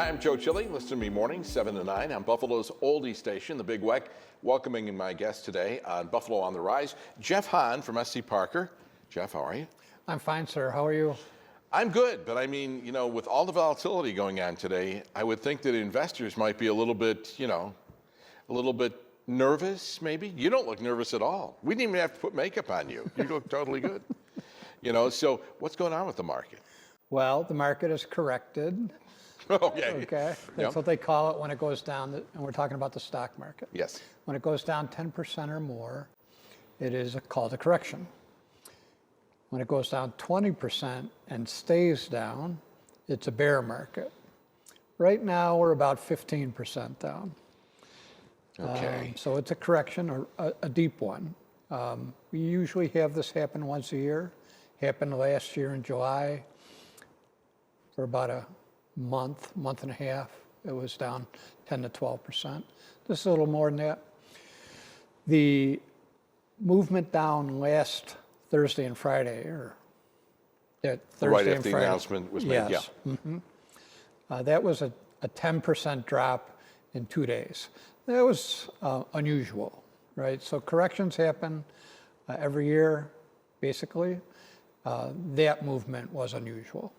Hi, I'm Joe Chili. Listen to me mornings, 7 to 9 on Buffalo's oldie station, The Big Weck. Welcoming my guest today on Buffalo on the Rise, Jeff Hahn from SC Parker. Jeff, how are you? I'm fine, sir. How are you? I'm good, but I mean, you know, with all the volatility going on today, I would think that investors might be a little bit, a little bit nervous, maybe. You don't look nervous at all. We didn't even have to put makeup on you. You look totally good. So what's going on with the market? Well, the market is corrected. Okay. That's what they call it when it goes down, and we're talking about the stock market. Yes. When it goes down 10% or more, it is called a correction. When it goes down 20% and stays down, it's a bear market. Right now, we're about 15% down. Okay. So it's a correction, or a deep one. We usually have this happen once a year. Happened last year in July for about a month and a half. It was down 10 to 12%. This is a little more than that. The movement down last Thursday and Friday, Thursday right and after Friday. The announcement was made, yes. yeah. Mm-hmm. That was a 10% drop in 2 days. That was unusual, right? So corrections happen every year, basically. That movement was unusual.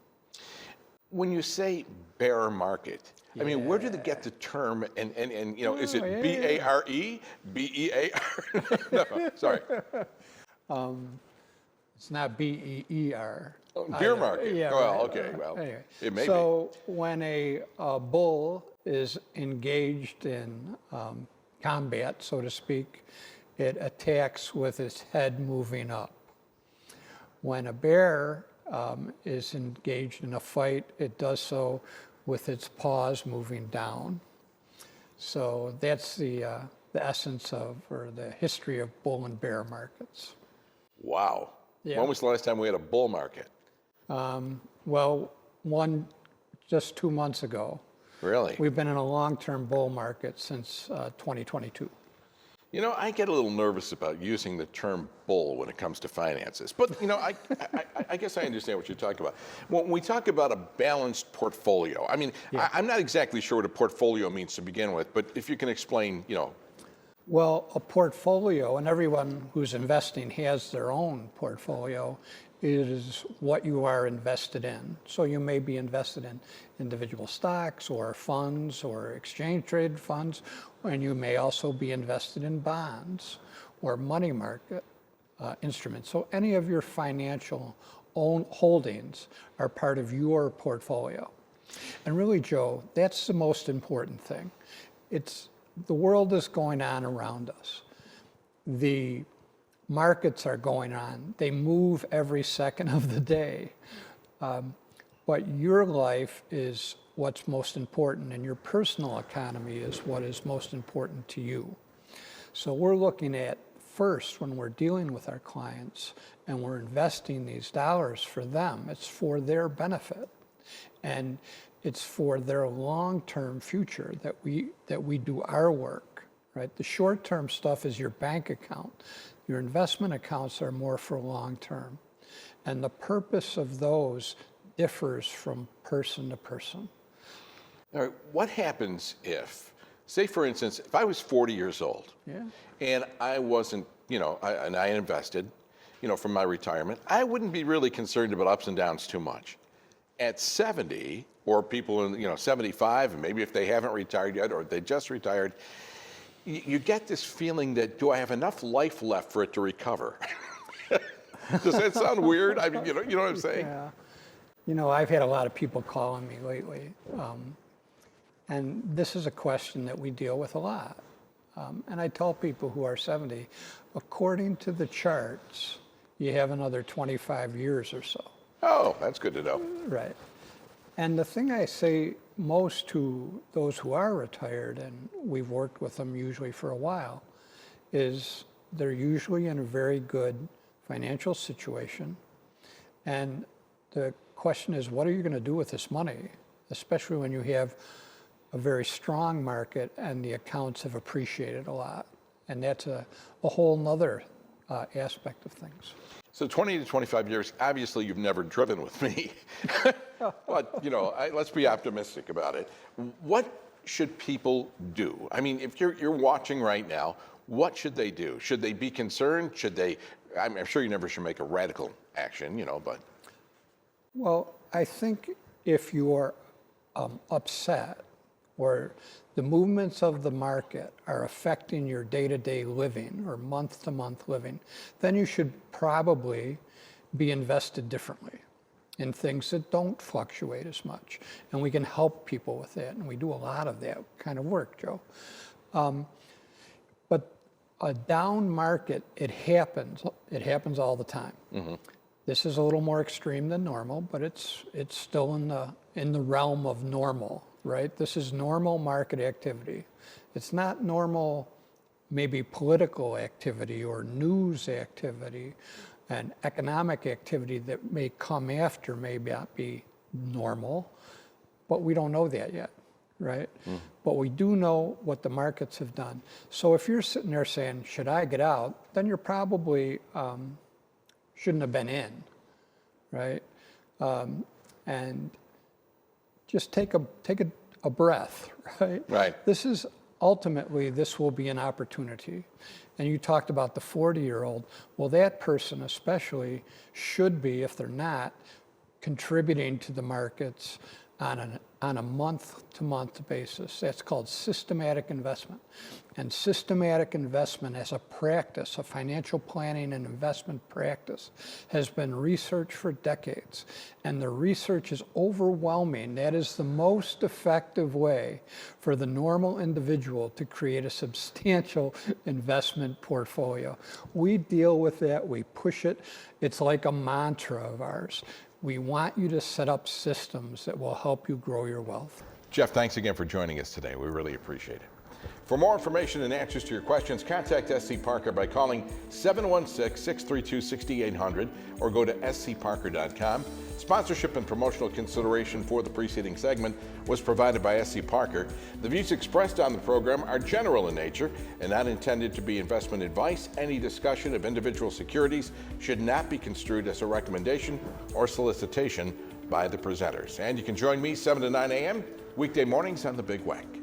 When you say bear market, I mean, where did they get the term? And is it B-A-R-E? B-E-A-R? No, sorry. It's not B-E-E-R. Beer market. Yeah, well, right, okay. right. Well, anyway. it may So when a bull is engaged in combat, so to speak, it attacks with its head moving up. When a bear is engaged in a fight, it does so with its paws moving down. So that's the essence of, or the history of bull and bear markets. Wow. Yeah. When was the last time we had a bull market? Well, one just 2 months ago. Really? We've been in a long-term bull market since 2022. I get a little nervous about using the term bull when it comes to finances. But, I guess I understand what you're talking about. When we talk about a balanced portfolio, I mean, Yeah. I'm not exactly sure what a portfolio means to begin with, but if you can explain, Well, a portfolio, and everyone who's investing has their own portfolio, is what you are invested in. So you may be invested in individual stocks or funds or exchange traded funds, and you may also be invested in bonds or money market instruments. So any of your financial own holdings are part of your portfolio. And really, Joe, that's the most important thing. The world is going on around us. The markets are going on. They move every second of the day. But your life is what's most important, and your personal economy is what is most important to you. So we're looking at first, when we're dealing with our clients and we're investing these dollars for them, it's for their benefit. And it's for their long-term future that we do our work, right? The short-term stuff is your bank account. Your investment accounts are more for long-term. And the purpose of those differs from person to person. all right, what happens if, say for instance, if I was 40 years old and I wasn't, and I invested, from my retirement, I wouldn't be really concerned about ups and downs too much. At 70, or people in 75, and maybe if they haven't retired yet or they just retired, you get this feeling that, do I have enough life left for it to recover? Does that sound weird? I mean, you know what I'm saying? Yeah. I've had a lot of people calling me lately, and this is a question that we deal with a lot. And I tell people who are 70, according to the charts, you have another 25 years or so. Oh, that's good to know. Right. And the thing I say most to those who are retired, and we've worked with them usually for a while, is they're usually in a very good financial situation. And the question is, what are you going to do with this money, especially when you have a very strong market and the accounts have appreciated a lot? And that's a whole nother aspect of things. So 20 to 25 years, obviously you've never driven with me, but let's be optimistic about it. What should people do? I mean, if you're watching right now, what should they do? Should they be concerned? I'm sure you never should make a radical action, but. Well, I think if you're upset or the movements of the market are affecting your day-to-day living or month-to-month living, then you should probably be invested differently in things that don't fluctuate as much. And we can help people with that, and we do a lot of that kind of work, Joe. But a down market, it happens all the time. Mm-hmm. This is a little more extreme than normal, but it's still in the realm of normal, right? This is normal market activity. It's not normal, maybe political activity or news activity, and economic activity that may come after may not be normal, but we don't know that yet, right? But we do know what the markets have done. So if you're sitting there saying, should I get out? Then you're probably shouldn't have been in, right? And just take a breath, right? Right. This will be an opportunity. And you talked about the 40-year-old. Well, that person especially should be, if they're not, contributing to the markets on a month-to-month basis. That's called systematic investment. And systematic investment as a practice, a financial planning and investment practice, has been researched for decades. And the research is overwhelming. That is the most effective way for the normal individual to create a substantial investment portfolio. We deal with that, we push it. It's like a mantra of ours. We want you to set up systems that will help you grow your wealth. Jeff, thanks again for joining us today. We really appreciate it. For more information and answers to your questions, contact SC Parker by calling 716-632-6800 or go to scparker.com. Sponsorship and promotional consideration for the preceding segment was provided by SC Parker. The views expressed on the program are general in nature and not intended to be investment advice. Any discussion of individual securities should not be construed as a recommendation or solicitation by the presenters. And you can join me 7 to 9 a.m. weekday mornings on The Big Weck.